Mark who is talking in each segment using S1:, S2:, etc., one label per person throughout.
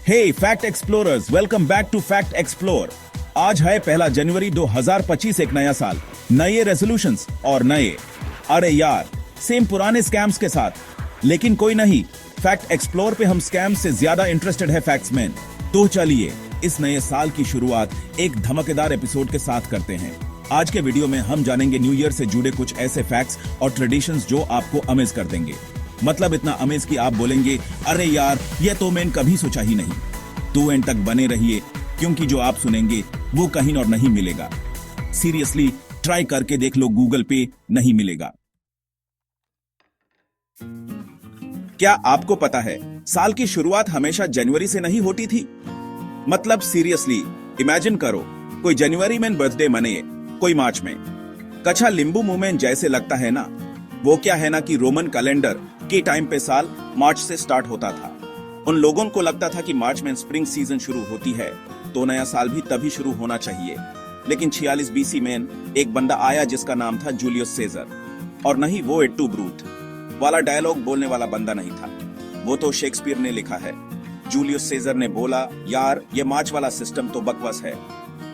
S1: Hey fact explorers, welcome back to fact explore. आज है 1 जनवरी 2025, एक नया साल, नए रेजोल्यूशंस और नए, अरे यार, सेम पुराने स्कैम्स के साथ। लेकिन कोई नहीं, फैक्ट एक्सप्लोर पे हम स्कैम्स से ज्यादा इंटरेस्टेड है फैक्ट्समैन। तो चलिए इस नए साल की शुरुआत एक धमाकेदार एपिसोड के साथ करते हैं। आज के वीडियो में हम जानेंगे न्यू ईयर से जुड़े कुछ ऐसे फैक्ट्स और ट्रेडिशंस जो आपको अमेज कर देंगे। मतलब इतना अमेज कि आप बोलेंगे, अरे यार, ये तो मैंने कभी सोचा ही नहीं। तो एंड तक बने रहिए, क्योंकि जो आप सुनेंगे वो कहीं और नहीं मिलेगा। सीरियसली ट्राई करके देख लो, गूगल पे नहीं मिलेगा। क्या आपको पता है, साल की शुरुआत हमेशा जनवरी से नहीं होती थी? मतलब सीरियसली इमेजिन करो, कोई जनवरी में बर्थडे मने, कोई मार्च में। कच्छा लिंबू मुंह में जैसे लगता है ना, वो क्या है ना कि रोमन कैलेंडर के टाइम पे साल मार्च से स्टार्ट होता था। उन लोगों को लगता था कि मार्च में स्प्रिंग सीजन शुरू होती है, तो नया साल भी तभी शुरू होना चाहिए। लेकिन 46 बीसी में एक बंदा आया जिसका नाम था जूलियस सीजर, और नहीं वो एट्टू ब्रूथ वाला डायलॉग बोलने वाला बंदा नहीं था, वो तो शेक्सपियर ने लिखा है। जूलियस सीजर ने बोला, यार ये मार्च वाला सिस्टम तो बकवास है,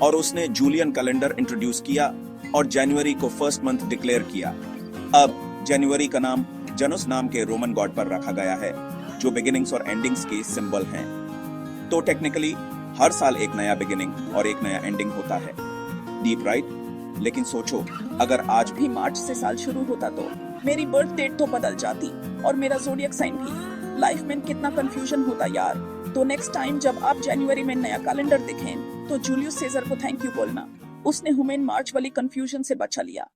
S1: और उसने जूलियन कैलेंडर इंट्रोड्यूस किया और जनवरी को फर्स्ट मंथ डिक्लेयर किया। अब जनवरी का नाम जनस नाम के रोमन गॉड पर रखा गया है, जो बिगिनिंग्स और एंडिंग्स के सिंबल हैं। तो टेक्निकली हर साल एक नया बिगिनिंग और एक नया एंडिंग होता है। Deep right? लेकिन सोचो, अगर आज भी मार्च से साल शुरू होता तो मेरी बर्थ डेट तो बदल जाती और मेरा ज़ोडिएक साइन भी। लाइफ में कितना कंफ्यूजन होता यार। तो नेक्स्ट टाइम जब आप जनवरी में नया कैलेंडर दिखें तो जूलियस सीजर को थैंक यू बोलना, उसने हमें मार्च वाली कंफ्यूजन से बचा लिया।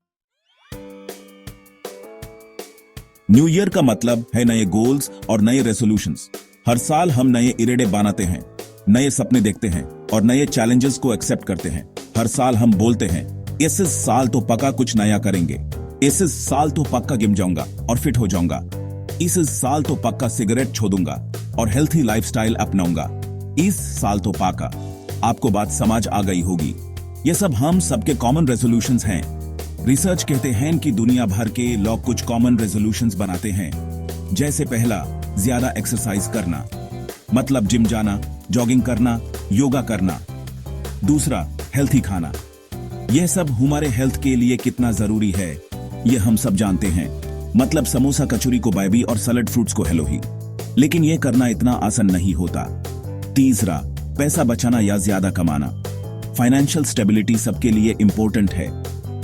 S1: न्यू ईयर का मतलब है नए गोल्स और नए रेजोल्यूशंस। हर साल हम नए इरादे बनाते हैं, नए सपने देखते हैं और नए चैलेंजेस को एक्सेप्ट करते हैं। हर साल हम बोलते हैं, इस साल तो पक्का कुछ नया करेंगे, इस साल तो पक्का जिम जाऊंगा और फिट हो जाऊंगा, इस साल तो पक्का सिगरेट छोड़ूंगा और हेल्थी लाइफस्टाइल अपनाऊंगा, इस साल तो पक्का। आपको बात समझ आ गई होगी। ये सब हम सबके कॉमन रेजोल्यूशंस हैं। रिसर्च कहते हैं कि दुनिया भर के लोग कुछ कॉमन रेजोल्यूशंस बनाते हैं। जैसे पहला, ज्यादा एक्सरसाइज करना, मतलब जिम जाना, जॉगिंग करना, योगा करना। दूसरा, हेल्थी खाना। यह सब हमारे हेल्थ के लिए कितना जरूरी है ये हम सब जानते हैं। मतलब समोसा कचौरी को बाय बी और सलाद फ्रूट्स को हेलो ही। लेकिन यह करना इतना आसान नहीं होता। तीसरा, पैसा बचाना या ज्यादा कमाना। फाइनेंशियल स्टेबिलिटी सबके लिए इंपॉर्टेंट है।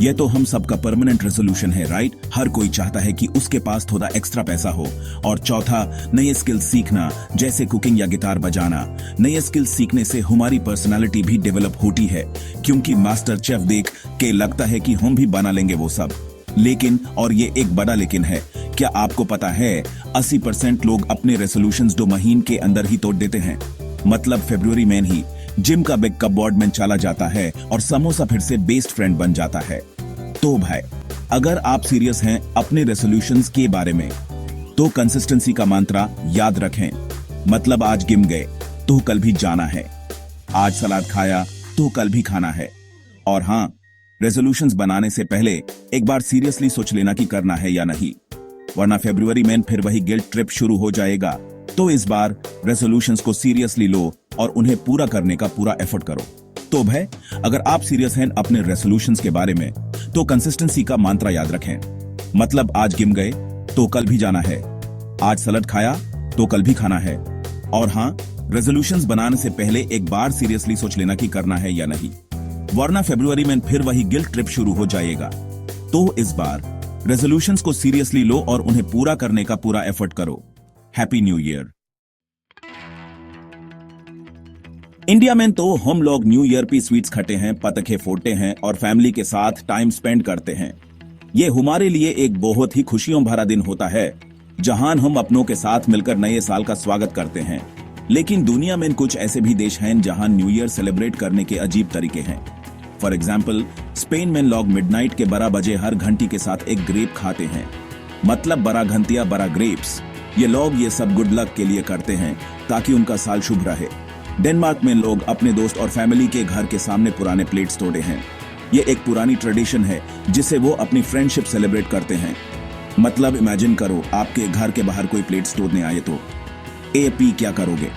S1: यह तो हम सबका परमानेंट रेजोल्यूशन है, राइट? हर कोई चाहता है कि उसके पास थोड़ा एक्स्ट्रा पैसा हो। और चौथा, नए स्किल्स सीखना, जैसे कुकिंग या गिटार बजाना। नए स्किल्स सीखने से हमारी पर्सनालिटी भी डेवलप होती है, क्योंकि मास्टर शेफ देख के लगता है कि हम भी बना लेंगे वो सब। लेकिन, और ये एक बड़ा लेकिन है, क्या आपको पता है 80% लोग अपने रेजोल्यूशंस 2 महीने के अंदर ही तोड़ देते हैं। मतलब फरवरी में ही जिम का बिग कपबोर्ड में चला जाता है और समोसा फिर से बेस्ट फ्रेंड बन जाता है। तो भाई, अगर आप सीरियस हैं अपने रेजोल्यूशंस के बारे में, तो कंसिस्टेंसी का मंत्र याद रखें। मतलब आज जिम गए तो कल भी जाना है, आज सलाद खाया तो कल भी खाना है। और हाँ, रेजोल्यूशंस बनाने से पहले एक बार सीरियसली सोच लेना कि करना है या नहीं, वरना फरवरी में फिर वही गिल्ट ट्रिप शुरू हो जाएगा। तो इस बार रेजोल्यूशंस को सीरियसली लो और उन्हें पूरा करने का पूरा एफर्ट करो। तो भाई, अगर आप सीरियस हैं अपने रेजोल्यूशंस के बारे में, तो कंसिस्टेंसी का मंत्र याद रखें। मतलब आज जिम गए तो कल भी जाना है, आज सलाद खाया तो कल भी खाना है। और हाँ, रेजोल्यूशंस बनाने से पहले एक बार सीरियसली सोच लेना कि करना है या नहीं, वरना फरवरी में फिर वही गिल्ट ट्रिप शुरू हो जाएगा। तो इस बार रेजोल्यूशंस को सीरियसली लो और उन्हें पूरा करने का पूरा एफर्ट करो। Happy new year. इंडिया में तो हम लोग न्यू ईयर पे स्वीट्स खाते हैं, पटाखे फोड़ते हैं और फैमिली के साथ टाइम स्पेंड करते हैं। ये हमारे लिए एक बहुत ही खुशियों भरा दिन होता है, जहां हम अपनों के साथ मिलकर नए साल का स्वागत करते हैं। लेकिन दुनिया में कुछ ऐसे भी देश हैं जहां न्यू ईयर सेलिब्रेट करने के अजीब तरीके हैं। फॉर एग्जाम्पल, स्पेन में लोग मिडनाइट के 12 बजे हर घंटी के साथ एक ग्रेप खाते हैं। मतलब 12 घंटिया 12 ग्रेप्स। ये लोग ये सब गुड लक के लिए करते हैं, ताकि उनका साल शुभ रहे। डेनमार्क में लोग अपने दोस्त और फैमिली के घर के सामने पुराने प्लेट्स तोड़े हैं। ये एक पुरानी ट्रेडिशन है जिसे वो अपनी फ्रेंडशिप सेलिब्रेट करते हैं। मतलब इमेजिन करो, आपके घर के बाहर कोई प्लेट्स तोड़ने आए तो AP क्या करोगे?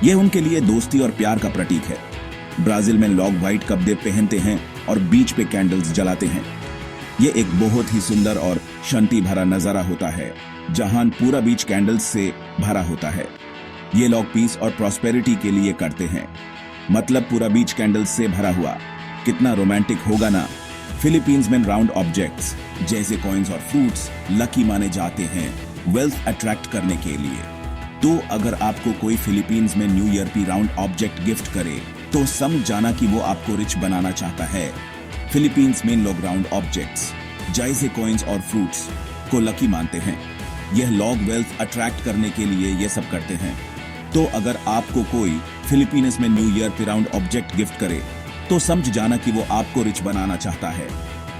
S1: यह उनके लिए दोस्ती और प्यार का प्रतीक है। ब्राजील में लोग व्हाइट कपड़े पहनते हैं और बीच पे कैंडल्स जलाते हैं। ये एक बहुत ही सुंदर और शांति भरा नजारा होता है, जहां पूरा बीच कैंडल्स से भरा होता है। ये लोग पीस और प्रॉस्पेरिटी के लिए करते हैं, मतलब पूरा बीच कैंडल्स से भरा हुआ। कितना रोमांटिक होगा ना। फिलीपींस में राउंड ऑब्जेक्ट्स जैसे कॉइन्स और फ्रूट्स लकी माने जाते हैं, वेल्थ अट्रैक्ट करने के लिए। तो अगर आपको कोई फिलीपींस में न्यू ईयर की राउंड ऑब्जेक्ट गिफ्ट करे तो समझ जाना कि वो आपको रिच बनाना चाहता है। फिलीपींस में लोग राउंड ऑब्जेक्ट्स जैसे कॉइन्स और फ्रूट्स को लकी मानते हैं। यह लोग वेल्थ अट्रैक्ट करने के लिए ये सब करते हैं। तो अगर आपको कोई फिलीपींस में न्यू ईयर की राउंड ऑब्जेक्ट गिफ्ट करे तो समझ जाना कि वो आपको रिच बनाना चाहता है।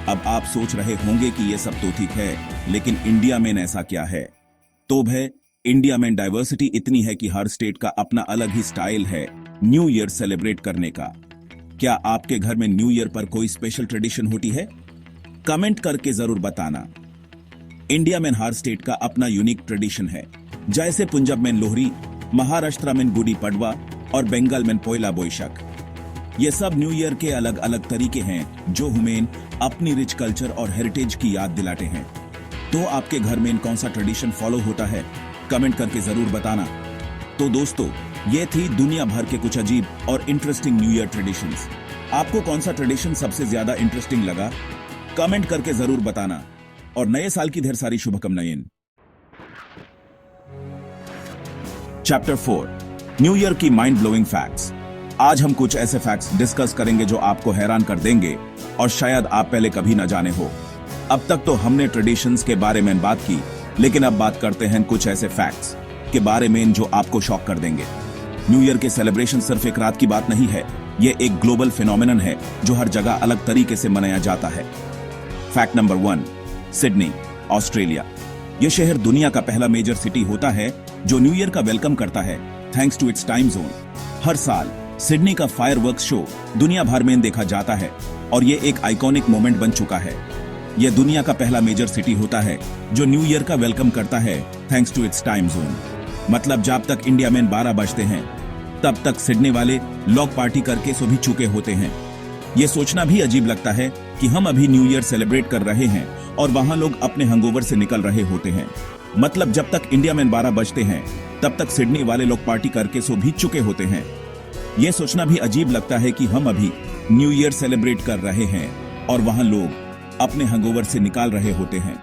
S1: अब आप सोच रहे होंगे कि ये सब तो ठीक है, लेकिन इंडिया में ऐसा क्या है? तो भाई, इंडिया में डाइवर्सिटी इतनी है कि हर स्टेट का अपना अलग ही स्टाइल है न्यू ईयर सेलिब्रेट करने का। क्या आपके घर में न्यू ईयर पर कोई स्पेशल ट्रेडिशन होती है? कमेंट करके जरूर बताना। इंडिया में हर स्टेट का अपना यूनिक ट्रेडिशन है, जैसे पंजाब में लोहरी, महाराष्ट्र में गुड़ी पड़वा और बंगाल में पोइला बोईशाख। ये सब न्यू ईयर के अलग अलग तरीके हैं जो हमें अपनी रिच कल्चर और हेरिटेज की याद दिलाते हैं। तो आपके घर में कौन सा ट्रेडिशन फॉलो होता है? कमेंट करके जरूर बताना। तो दोस्तों, ये थी दुनिया भर के कुछ अजीब और इंटरेस्टिंग न्यू ईयर ट्रेडिशंस। आपको कौन सा ट्रेडिशन सबसे ज्यादा इंटरेस्टिंग लगा? कमेंट करके जरूर बताना और नए साल की ढेर सारी शुभकामनाएं। चैप्टर 4, न्यू ईयर की माइंड ब्लोइंग फैक्ट्स। आज हम कुछ ऐसे फैक्ट्स डिस्कस करेंगे जो आपको हैरान कर देंगे और शायद आप पहले कभी न जाने हो। अब तक तो हमने ट्रेडिशंस के बारे में बात की, लेकिन अब बात करते हैं कुछ ऐसे फैक्ट्स के बारे में जो आपको शॉक कर देंगे। न्यू ईयर के सेलिब्रेशन सिर्फ एक रात की बात नहीं है, यह एक ग्लोबल फिनोमिनन है जो हर जगह अलग तरीके से मनाया जाता है। Fact number 1, Sydney, Australia. यह शहर दुनिया का पहला मेजर सिटी होता है जो न्यू ईयर का वेलकम करता है, thanks to its time zone. हर साल सिडनी का फायरवर्क्स शो दुनिया भर में देखा जाता है और यह एक आइकॉनिक मोमेंट बन चुका है। यह दुनिया का पहला मेजर सिटी होता है जो न्यू ईयर का वेलकम करता है, thanks to its time zone. मतलब जब तक इंडिया में 12 बजते हैं तब तक सिडनी वाले लोग पार्टी करके सो भी चुके होते हैं। यह सोचना भी अजीब लगता है कि हम अभी न्यू ईयर सेलिब्रेट कर रहे हैं और वहां लोग अपने हैंगओवर से निकल रहे होते हैं। मतलब जब तक इंडिया में 12 बजते हैं तब तक सिडनी वाले लोग पार्टी करके सो भी चुके होते हैं। यह सोचना भी अजीब लगता है कि हम अभी न्यू ईयर सेलिब्रेट कर रहे हैं और वहां लोग अपने हैंगओवर से निकाल रहे होते हैं।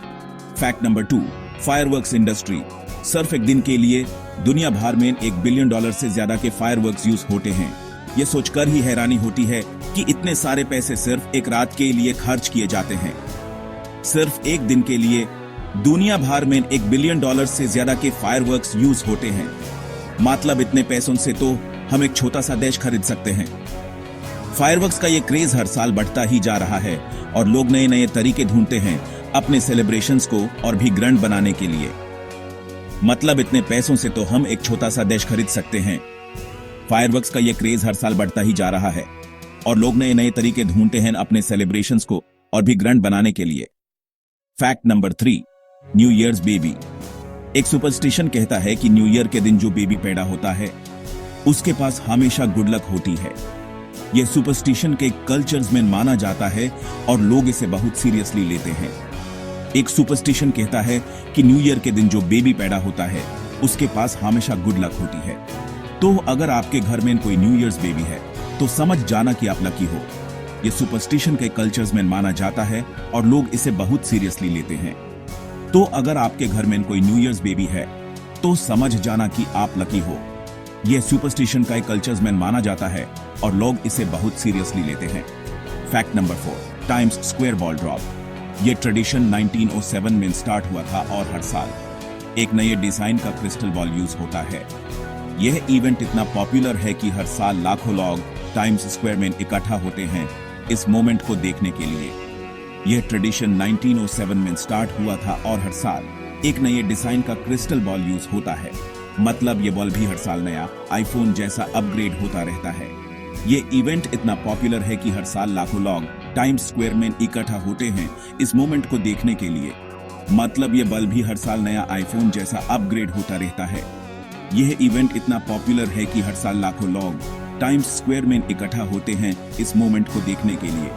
S1: Fact number 2, fireworks industry. सिर्फ एक दिन के लिए दुनिया भर में $1 बिलियन से ज्यादा के फायरवर्क्स यूज होते हैं। यह सोचकर ही हैरानी होती है कि इतने सारे पैसे सिर्फ एक रात के लिए खर्च किए जाते हैं। सिर्फ एक दिन के लिए दुनिया भर में $1 बिलियन से ज्यादा के फायरवर्क्स यूज होते हैं। मतलब इतने पैसों से तो हम एक छोटा सा देश खरीद सकते हैं। फायरवर्क्स का ये क्रेज हर साल बढ़ता ही जा रहा है और लोग नए नए तरीके ढूंढते हैं अपने सेलिब्रेशंस को और भी ग्रैंड बनाने के लिए। मतलब इतने पैसों से तो हम एक छोटा सा देश खरीद सकते हैं। फायरवर्क्स का ये क्रेज हर साल बढ़ता ही जा रहा है और लोग नए नए तरीके ढूंढते हैं अपने सेलिब्रेशंस को और भी ग्रैंड बनाने के लिए। Fact number 3, new years baby. एक सुपरस्टिशन कहता है कि न्यू ईयर के दिन जो बेबी पैदा होता है उसके पास हमेशा गुड लक होती है। यह सुपरस्टिशन के कल्चर्स में माना जाता है और लोग इसे बहुत सीरियसली लेते हैं। एक सुपरस्टिशन कहता है कि न्यू ईयर के दिन जो बेबी पैदा होता है उसके पास हमेशा गुड लक होती है। तो अगर आपके घर में कोई न्यू ईयर्स बेबी है तो समझ जाना कि आप लकी हो। यह सुपरस्टिशन के कल्चर्स में माना जाता है और लोग इसे बहुत सीरियसली लेते हैं। तो अगर आपके घर में कोई न्यू ईयर्स बेबी है तो समझ जाना कि आप लकी हो। यह सुपरस्टिशन का एक कल्चर्स में माना जाता है और लोग इसे बहुत सीरियसली लेते हैं। Fact number 4, times square ball drop. यह ट्रेडिशन 1907 में स्टार्ट हुआ था और हर साल एक नए डिजाइन का क्रिस्टल बॉल यूज होता है। यह इवेंट इतना पॉपुलर है कि हर साल लाखों लोग टाइम्स स्क्वायर में इकट्ठा होते हैं इस मोमेंट को देखने के लिए। यह ट्रेडिशन 1907 में स्टार्ट हुआ था और हर साल एक नए डिजाइन का क्रिस्टल बॉल यूज होता है। मतलब ये बॉल भी हर साल नया आईफोन जैसा अपग्रेड होता रहता है। ये इवेंट इतना पॉपुलर है कि हर साल लाखों लोग टाइम्स स्क्वायर में इकट्ठा होते हैं इस मोमेंट को देखने के लिए। मतलब ये बल्ब भी हर साल नया आईफोन जैसा अपग्रेड होता रहता है। यह इवेंट इतना पॉपुलर है कि हर साल लाखों लोग टाइम्स स्क्वायर में इकट्ठा होते हैं इस मोमेंट को देखने के लिए।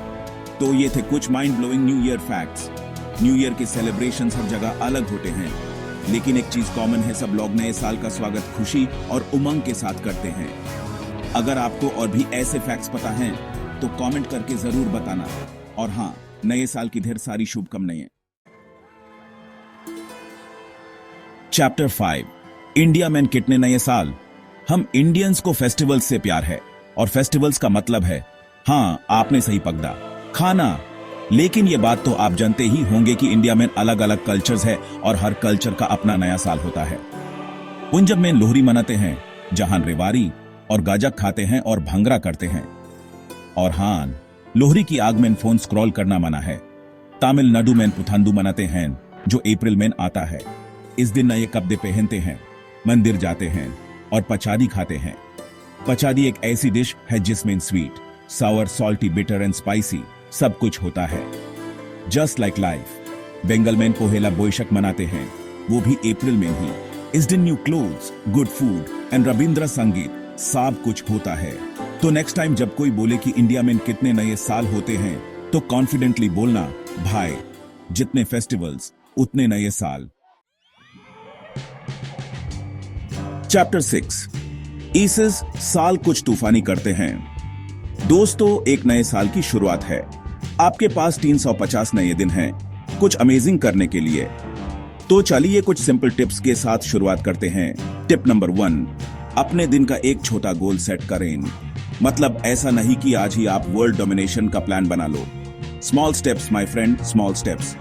S1: तो ये थे कुछ mind blowing new year facts. New year के सेलिब्रेशंस हर जगह अलग होते हैं, लेकिन एक चीज कॉमन है, सब लोग नए साल का स्वागत खुशी और उमंग के साथ करते हैं। अगर आपको और भी ऐसे फैक्ट्स पता हैं तो कमेंट करके जरूर बताना। और हाँ, नए साल की ढेर सारी शुभकामनाएं। चैप्टर 5, इंडिया में कितने नए साल। हम इंडियंस को फेस्टिवल्स से प्यार है, और फेस्टिवल्स का मतलब है, हाँ आपने सही पकड़ा, खाना। लेकिन ये बात तो आप जानते ही होंगे कि इंडिया में अलग अलग कल्चर्स है और हर कल्चर का अपना नया साल होता है। पंजाब में लोहरी मनाते हैं, जहां रेवाड़ी और गाजक खाते हैं और भंगरा करते हैं। और हाँ, लोहरी की आग में फोन स्क्रॉल करना मना है। तमिलनाडु में पुथांदू मनाते हैं, जो अप्रैल में आता है। इस दिन नए कपड़े पहनते हैं, मंदिर जाते हैं और पचाड़ी खाते हैं। पचाड़ी एक ऐसी डिश है जिसमें sweet, sour, salty, bitter and spicy सब कुछ होता है। जस्ट लाइक लाइफ, बंगाल में पोहेला बोईशाख मनाते हैं, वो भी अप्रैल में ही। इस दिन new clothes, good food and Ravindra संगीत सब कुछ होता है। तो नेक्स्ट टाइम जब कोई बोले कि इंडिया में कितने नए साल होते हैं, तो कॉन्फिडेंटली बोलना, भाई जितने फेस्टिवल्स उतने नए साल। चैप्टर 6, ईसेस साल कुछ तूफानी करते हैं। दोस्तों, एक नए साल की शुरुआत है। आपके पास 350 नए दिन हैं कुछ अमेजिंग करने के लिए। तो चलिए कुछ सिंपल टिप्स के साथ शुरुआत करते हैं। टिप नंबर 1, अपने दिन का एक छोटा गोल सेट करें। मतलब ऐसा नहीं कि आज ही आप वर्ल्ड डोमिनेशन का प्लान बना लो। Small steps my friend, small steps.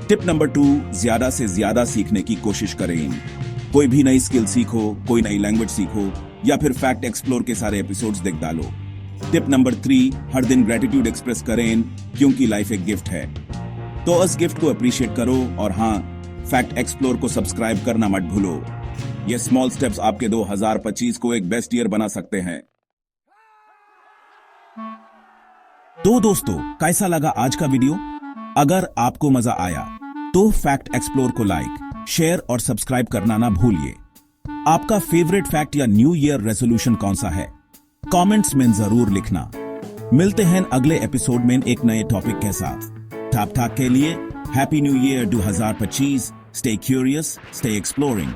S1: Tip number 2, ज्यादा से ज्यादा सीखने की कोशिश करें। कोई भी नई स्किल सीखो, कोई नई लैंग्वेज सीखो, या फिर फैक्ट एक्सप्लोर के सारे एपिसोड्स देख डालो। टिप नंबर 3, हर दिन ग्रेटिट्यूड एक्सप्रेस करें, क्योंकि लाइफ एक गिफ्ट है। तो उस गिफ्ट को अप्रिशिएट करो। और हाँ, फैक्ट एक्सप्लोर को सब्सक्राइब करना मत भूलो। ये स्मॉल स्टेप्स आपके 2025 को एक बेस्ट ईयर बना सकते हैं। तो दोस्तों, कैसा लगा आज का वीडियो? अगर आपको मजा आया तो फैक्ट एक्सप्लोर को लाइक, शेयर और सब्सक्राइब करना ना भूलिए। आपका फेवरेट फैक्ट या न्यू ईयर रेजोल्यूशन कौन सा है? कमेंट्स में जरूर लिखना। मिलते हैं अगले एपिसोड में एक नए टॉपिक के साथ। तब तक के लिए happy new year 2025। Stay curious, stay exploring.